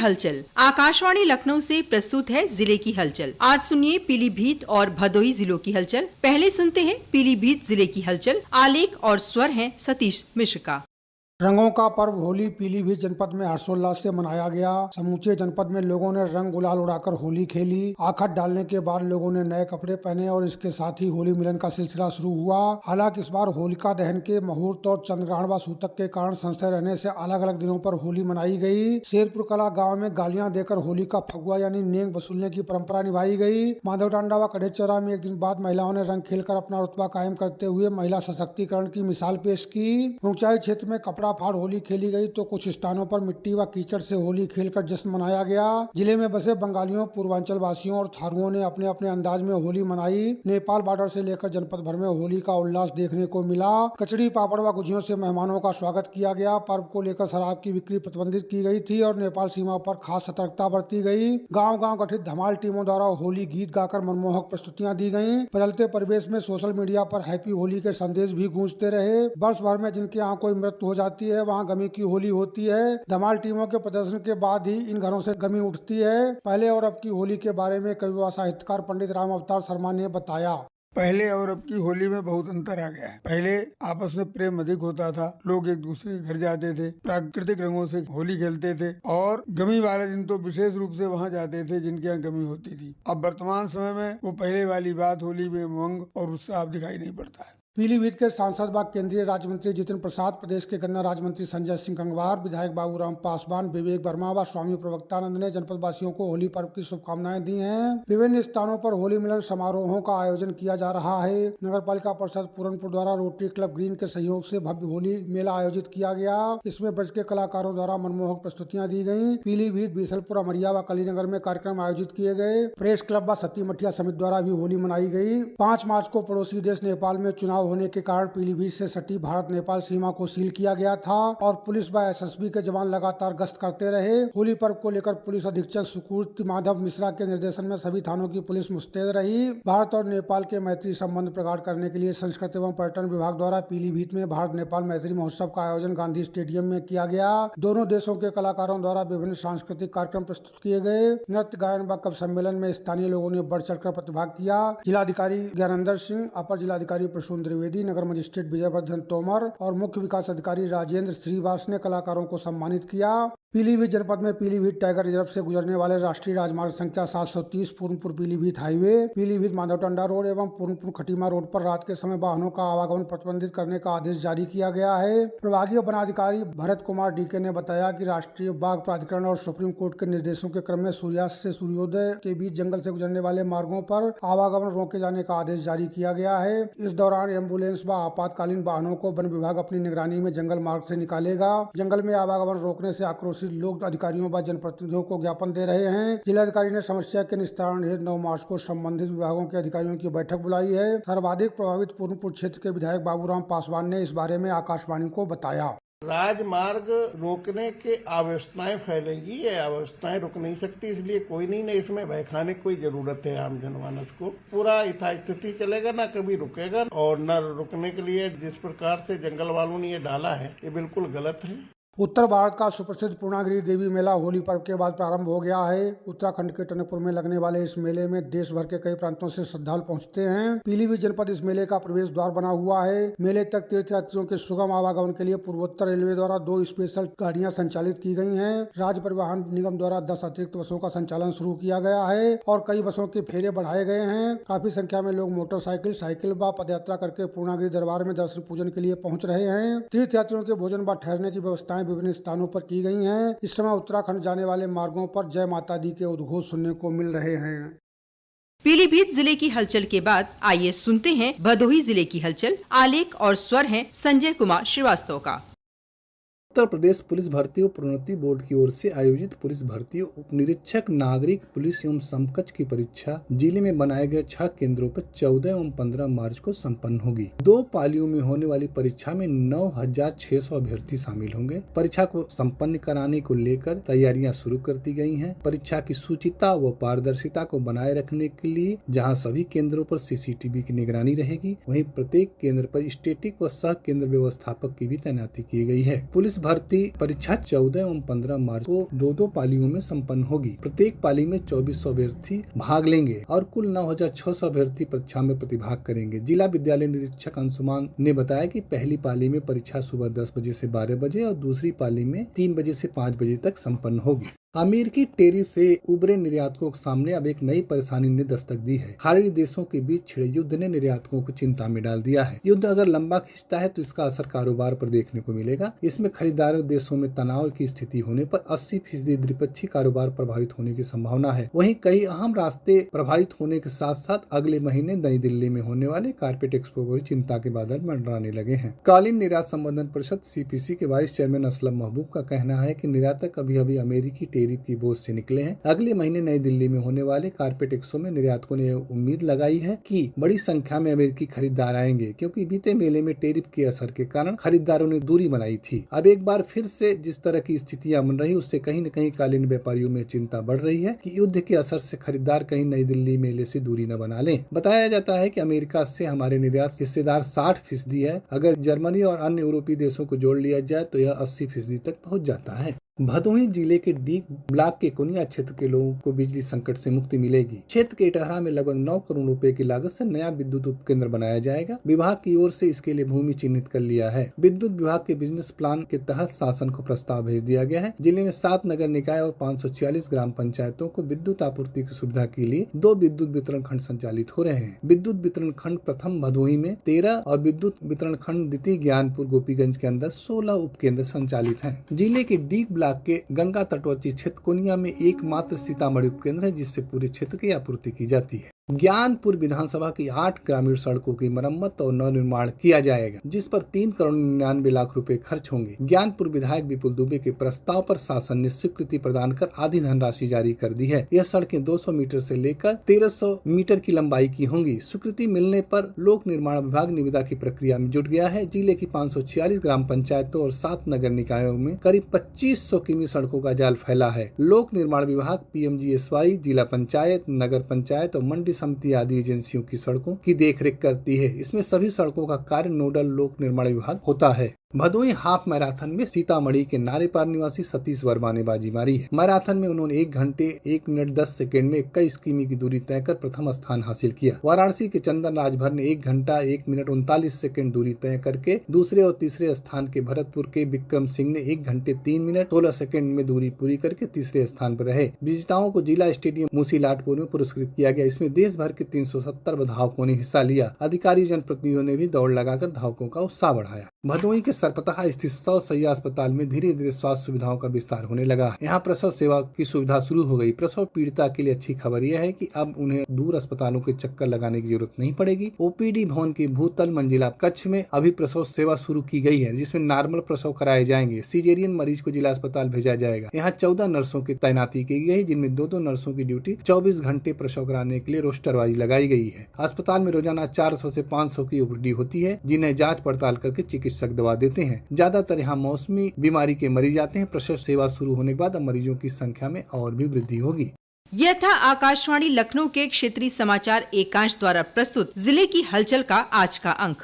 हलचल। आकाशवाणी लखनऊ से प्रस्तुत है जिले की हलचल। आज सुनिए पीलीभीत और भदोही जिलों की हलचल। पहले सुनते हैं पीलीभीत जिले की हलचल। आलेख और स्वर है सतीश मिश्र का। रंगों का पर्व होली पीलीभीत जनपद में हर्षोल्लास से मनाया गया। समूचे जनपद में लोगों ने रंग गुलाल उड़ाकर होली खेली। आखट डालने के बाद लोगों ने नए कपड़े पहने और इसके साथ ही होली मिलन का सिलसिला शुरू हुआ। हालांकि इस बार होलिका दहन के मुहूर्त और चंद्रग्रहण व सूतक के कारण संशय रहने से अलग अलग दिनों पर होली मनाई गई। शेरपुर कला गाँव में गालियां देकर होली का फगुआ यानी नेंग वसूलने की परंपरा निभाई गई। माधवटांडा व कड़ेचौरा में एक दिन बाद महिलाओं ने रंग खेलकर अपना रुतबा कायम करते हुए महिला सशक्तिकरण की मिसाल पेश की। ऊंचाई क्षेत्र में कपड़ा फाड़ होली खेली गई तो कुछ स्थानों पर मिट्टी व कीचड़ से होली खेलकर जश्न मनाया गया। जिले में बसे बंगालियों, पूर्वांचल वासियों और थारुओं ने अपने अपने अंदाज में होली मनाई। नेपाल बॉर्डर से लेकर जनपद भर में होली का उल्लास देखने को मिला। कचड़ी, पापड़ व गुजियों से मेहमानों का स्वागत किया गया। पर्व को लेकर शराब की बिक्री प्रतिबंधित की गई थी और नेपाल सीमा पर खास सतर्कता बरती गई। गाँव गाँव गठित धमाल टीमों द्वारा होली गीत गाकर मनमोहक प्रस्तुतियां दी गयी। बदलते परिवेश में सोशल मीडिया पर हैप्पी होली के संदेश भी गूंजते रहे। वर्ष भर में जिनके यहाँ कोई मृत्यु हो जाती है वहाँ गमी की होली होती है। धमाल टीमों के प्रदर्शन के बाद ही इन घरों से गमी उठती है। पहले और अब की होली के बारे में कवि व साहित्यकार पंडित राम अवतार शर्मा ने बताया। पहले और अब की होली में बहुत अंतर आ गया है। पहले आपस में प्रेम अधिक होता था, लोग एक दूसरे के घर जाते थे, प्राकृतिक रंगों से होली खेलते थे और गमी वाले दिन तो विशेष रूप से वहां जाते थे जिनके यहाँ गमी होती थी। अब वर्तमान समय में वो पहले वाली बात होली में उमंग और उत्साह दिखाई नहीं पड़ता है। पीलीभीत के सांसद व केंद्रीय राज्य मंत्री जितेंद्र प्रसाद, प्रदेश के गन्ना राज्य मंत्री संजय सिंह गंगवार, विधायक बाबूराम पासवान, विवेक वर्मा व स्वामी प्रवक्तानंद ने जनपद वासियों को होली पर्व की शुभकामनाएं दी हैं। विभिन्न स्थानों पर होली मिलन समारोहों का आयोजन किया जा रहा है। नगर पालिका परिषद पूरनपुर द्वारा रोटरी क्लब ग्रीन के सहयोग से भव्य होली मेला आयोजित किया गया। इसमें ब्रज के कलाकारों द्वारा मनमोहक प्रस्तुतियां दी गयी। पीलीभीत, बीसलपुर, अमरिया व कलीनगर में कार्यक्रम आयोजित किए गए। प्रेस क्लब व सती मठिया समिति द्वारा भी होली मनाई गयी। 5 मार्च को पड़ोसी देश नेपाल में चुनाव होने के कारण पीलीभीत से सटी भारत नेपाल सीमा को सील किया गया था और पुलिस व एसएसबी के जवान लगातार गश्त करते रहे। होली पर्व को लेकर पुलिस अधीक्षक सुकृति माधव मिश्रा के निर्देशन में सभी थानों की पुलिस मुस्तैद रही। भारत और नेपाल के मैत्री संबंध प्रगाढ़ करने के लिए संस्कृति एवं पर्यटन विभाग द्वारा पीलीभीत में भारत नेपाल मैत्री महोत्सव का आयोजन गांधी स्टेडियम में किया गया। दोनों देशों के कलाकारों द्वारा विभिन्न सांस्कृतिक कार्यक्रम प्रस्तुत किए गए। नृत्य, गायन व कवि सम्मेलन में स्थानीय लोगों ने बढ़ चढ़कर प्रतिभाग किया। जिलाधिकारी ज्ञानेंद्र सिंह, अपर जिलाधिकारी प्रसून द्विवेदी, नगर मजिस्ट्रेट विजयवर्धन तोमर और मुख्य विकास अधिकारी राजेंद्र श्रीवास ने कलाकारों को सम्मानित किया। पीलीभीत जनपद में पीलीभीत टाइगर रिजर्व से गुजरने वाले राष्ट्रीय राजमार्ग संख्या 730 पूर्णपुर पीलीभीत हाईवे, पीलीभीत माधवटांडा रोड एवं पूर्णपुर खटीमा रोड पर रात के समय वाहनों का आवागमन प्रतिबंधित करने का आदेश जारी किया गया है। प्रभागीय वनाधिकारी भरत कुमार डीके ने बताया कि राष्ट्रीय बाघ प्राधिकरण और सुप्रीम कोर्ट के निर्देशों के क्रम में सूर्यास्त से सूर्योदय के बीच जंगल से गुजरने वाले मार्गों पर आवागमन रोके जाने का आदेश जारी किया गया है। इस दौरान एम्बुलेंस व आपातकालीन वाहनों को वन विभाग अपनी निगरानी में जंगल मार्ग से निकालेगा। जंगल में आवागमन रोकने से आक्रोशित लोग अधिकारियों व जनप्रतिनिधियों को ज्ञापन दे रहे हैं। जिलाधिकारी ने समस्या के निस्तारण हेतु 9 मार्च को संबंधित विभागों के अधिकारियों की बैठक बुलाई है। सर्वाधिक प्रभावित पूर्णपुर क्षेत्र के विधायक बाबूराम पासवान ने इस बारे में आकाशवाणी को बताया। राजमार्ग रोकने के अव्यवस्थाएं फैलेंगी, ये अव्यवस्थाएं रुक नहीं सकती, इसलिए कोई नहीं इसमें भय खाने की कोई जरूरत है। आम जनमानस को पूरा यथास्थिति चलेगा, ना कभी रुकेगा और न रुकने के लिए जिस प्रकार से जंगल वालों ने ये डाला है ये बिल्कुल गलत है। उत्तर भारत का सुप्रसिद्ध पूर्णागिरि देवी मेला होली पर्व के बाद प्रारंभ हो गया है। उत्तराखंड के टनकपुर में लगने वाले इस मेले में देश भर के कई प्रांतों से श्रद्धालु पहुंचते हैं। पीलीभीत जनपद इस मेले का प्रवेश द्वार बना हुआ है। मेले तक तीर्थयात्रियों के सुगम आवागमन के लिए पूर्वोत्तर रेलवे द्वारा 2 स्पेशल गाड़ियां संचालित की गई हैं। राज्य परिवहन निगम द्वारा 10 अतिरिक्त बसों का संचालन शुरू किया गया है और कई बसों के फेरे बढ़ाए गए हैं। काफी संख्या में लोग मोटरसाइकिल, साइकिल व पदयात्रा करके पूर्णागिरि दरबार में दर्शन पूजन के लिए पहुँच रहे हैं। तीर्थयात्रियों के भोजन व ठहरने की व्यवस्थाएं विभिन्न स्थानों पर की गई हैं। इस समय उत्तराखंड जाने वाले मार्गों पर जय माता दी के उद्घोष सुनने को मिल रहे हैं। पीलीभीत जिले की हलचल के बाद आइए सुनते हैं भदोही जिले की हलचल। आलेख और स्वर है संजय कुमार श्रीवास्तव का। उत्तर प्रदेश पुलिस भर्ती और प्रोन्नति बोर्ड की ओर से आयोजित पुलिस भर्ती उप निरीक्षक नागरिक पुलिस एवं समकक्ष की परीक्षा जिले में बनाए गए 6 केंद्रों पर 14 एवं 15 मार्च को संपन्न होगी। 2 पालियों में होने वाली परीक्षा में 9,600 अभ्यर्थी शामिल होंगे। परीक्षा को संपन्न कराने को लेकर तैयारियां शुरू कर दी गई हैं। परीक्षा की शुचिता व पारदर्शिता को बनाए रखने के लिए जहाँ सभी केंद्रों पर CCTV की निगरानी रहेगी, वहीं प्रत्येक केंद्र पर स्टैटिक व सह केंद्र व्यवस्थापक की भी तैनाती की गई है। पुलिस भर्ती परीक्षा 14 एवं 15 मार्च को दो पालियों में संपन्न होगी। प्रत्येक पाली में 2400 अभ्यर्थी भाग लेंगे और कुल 9600 अभ्यर्थी परीक्षा में प्रतिभाग करेंगे। जिला विद्यालय निरीक्षक अंशुमान ने बताया कि पहली पाली में परीक्षा सुबह 10 बजे से 12 बजे और दूसरी पाली में 3 बजे से 5 बजे तक संपन्न होगी। अमेरिकी टैरिफ से उभरे निर्यातकों के सामने अब एक नई परेशानी ने दस्तक दी है। खाड़ी देशों के बीच छिड़े युद्ध ने निर्यातकों को चिंता में डाल दिया है। युद्ध अगर लंबा खिंचता है तो इसका असर कारोबार पर देखने को मिलेगा। इसमें खरीदारों देशों में तनाव की स्थिति होने पर 80% द्विपक्षीय कारोबार प्रभावित होने की संभावना है। वहीं कई अहम रास्ते प्रभावित होने के साथ साथ अगले महीने नई दिल्ली में होने वाले कारपेट एक्सपो पर चिंता के बादल मंडराने लगे हैं। कालीन निर्यात संवर्धन परिषद CPC के वाइस चेयरमैन असलम महबूब का कहना है कि निर्यातक अभी अभी अमेरिकी टैरिफ की बोझ से निकले हैं। अगले महीने नई दिल्ली में होने वाले कारपेट एक्सपो में निर्यातकों ने उम्मीद लगाई है कि बड़ी संख्या में अमेरिकी खरीदार आएंगे, क्योंकि बीते मेले में टैरिफ के असर के कारण खरीदारों ने दूरी बनाई थी। अब एक बार फिर से जिस तरह की स्थितियां बन रही, उससे कहीं न कहीं कालीन व्यापारियों में चिंता बढ़ रही है कि युद्ध के असर से खरीदार कहीं नई दिल्ली मेले से दूरी न बना लें। बताया जाता है कि अमेरिका से हमारे निर्यात हिस्सेदार 60% है। अगर जर्मनी और अन्य यूरोपीय देशों को जोड़ लिया जाए तो यह 80% तक पहुँच जाता है। भदोही जिले के डी ब्लॉक के कोनिया क्षेत्र के लोगों को बिजली संकट से मुक्ति मिलेगी। क्षेत्र के इटहरा में लगभग 9 करोड़ रुपए की लागत से नया विद्युत उपकेंद्र बनाया जाएगा। विभाग की ओर से इसके लिए भूमि चिन्हित कर लिया है। विद्युत विभाग के बिजनेस प्लान के तहत शासन को प्रस्ताव भेज दिया गया है। जिले में 7 नगर निकाय और 546 ग्राम पंचायतों को विद्युत आपूर्ति की सुविधा के लिए 2 विद्युत वितरण खंड संचालित हो रहे हैं। विद्युत वितरण खंड प्रथम भदोही में 13 और विद्युत वितरण खंड द्वितीय ज्ञानपुर गोपीगंज के अंदर 16 उपकेंद्र संचालित हैं। जिले के डी ब्लॉक के गंगा तटवर्ती क्षेत्र कोनिया में एकमात्र सीतामढ़ी उपकेंद्र है, जिससे पूरे क्षेत्र की आपूर्ति की जाती है। ज्ञानपुर विधानसभा की 8 ग्रामीण सड़कों की मरम्मत और नवनिर्माण किया जाएगा, जिस पर 3 करोड़ 99 लाख रुपए खर्च होंगे। ज्ञानपुर विधायक विपुल दुबे के प्रस्ताव पर शासन ने स्वीकृति प्रदान कर आधी धनराशि जारी कर दी है। यह सड़कें 200 मीटर से लेकर 1300 मीटर की लंबाई की होंगी। स्वीकृति मिलने पर लोक निर्माण विभाग निविदा की प्रक्रिया में जुट गया है। जिले की 546 ग्राम पंचायतों और 7 नगर निकायों में करीब 2500 किमी सड़कों का जाल फैला है। लोक निर्माण विभाग PMGSY, जिला पंचायत, नगर पंचायत और मंडी समिति आदि एजेंसियों की सड़कों की देखरेख करती है। इसमें सभी सड़कों का कार्य नोडल लोक निर्माण विभाग होता है। भदोही हाफ मैराथन में सीतामढ़ी के नारेपार निवासी सतीश वर्मा ने बाजी मारी है। मैराथन में उन्होंने 1 घंटे 1 मिनट 10 सेकंड में 21 किमी की दूरी तय कर प्रथम स्थान हासिल किया। वाराणसी के चंदन राजभर ने 1 घंटा 1 मिनट 39 सेकंड दूरी तय करके दूसरे और तीसरे स्थान के भरतपुर के विक्रम सिंह ने 1 घंटे 3 मिनट 16 सेकंड में दूरी पूरी करके तीसरे स्थान पर रहे। विजेताओं को जिला स्टेडियम मूसीलाटपुर में पुरस्कृत किया गया। इसमें देश भर के 370 धावकों ने हिस्सा लिया। अधिकारी जनप्रतिनिधियों ने भी दौड़ लगाकर धावकों का उत्साह बढ़ाया। भदोही के सरपतहा स्थित 100 शैय्या अस्पताल में धीरे धीरे स्वास्थ्य सुविधाओं का विस्तार होने लगा। यहाँ प्रसव सेवा की सुविधा शुरू हो गई। प्रसव पीड़िता के लिए अच्छी खबर यह है कि अब उन्हें दूर अस्पतालों के चक्कर लगाने की जरूरत नहीं पड़ेगी। OPD भवन के भूतल मंजिला कक्ष में अभी प्रसव सेवा शुरू की गई है, जिसमें नॉर्मल प्रसव कराए जाएंगे। सीजेरियन मरीज को जिला अस्पताल भेजा जाएगा। यहाँ 14 नर्सों की तैनाती की गई, जिनमें 2-2 नर्सों की ड्यूटी 24 घंटे प्रसव कराने के लिए रोस्टरबाजी लगाई गई है। अस्पताल में रोजाना 400 से 500 की OPD होती है, जिन्हें जाँच पड़ताल करके चिकित्सक दवा देते हैं। ज्यादातर यहाँ मौसमी बीमारी के मरीज आते हैं। प्रसव सेवा शुरू होने के बाद अब मरीजों की संख्या में और भी वृद्धि होगी। यह था आकाशवाणी लखनऊ के क्षेत्रीय समाचार एकांश द्वारा प्रस्तुत जिले की हलचल का आज का अंक।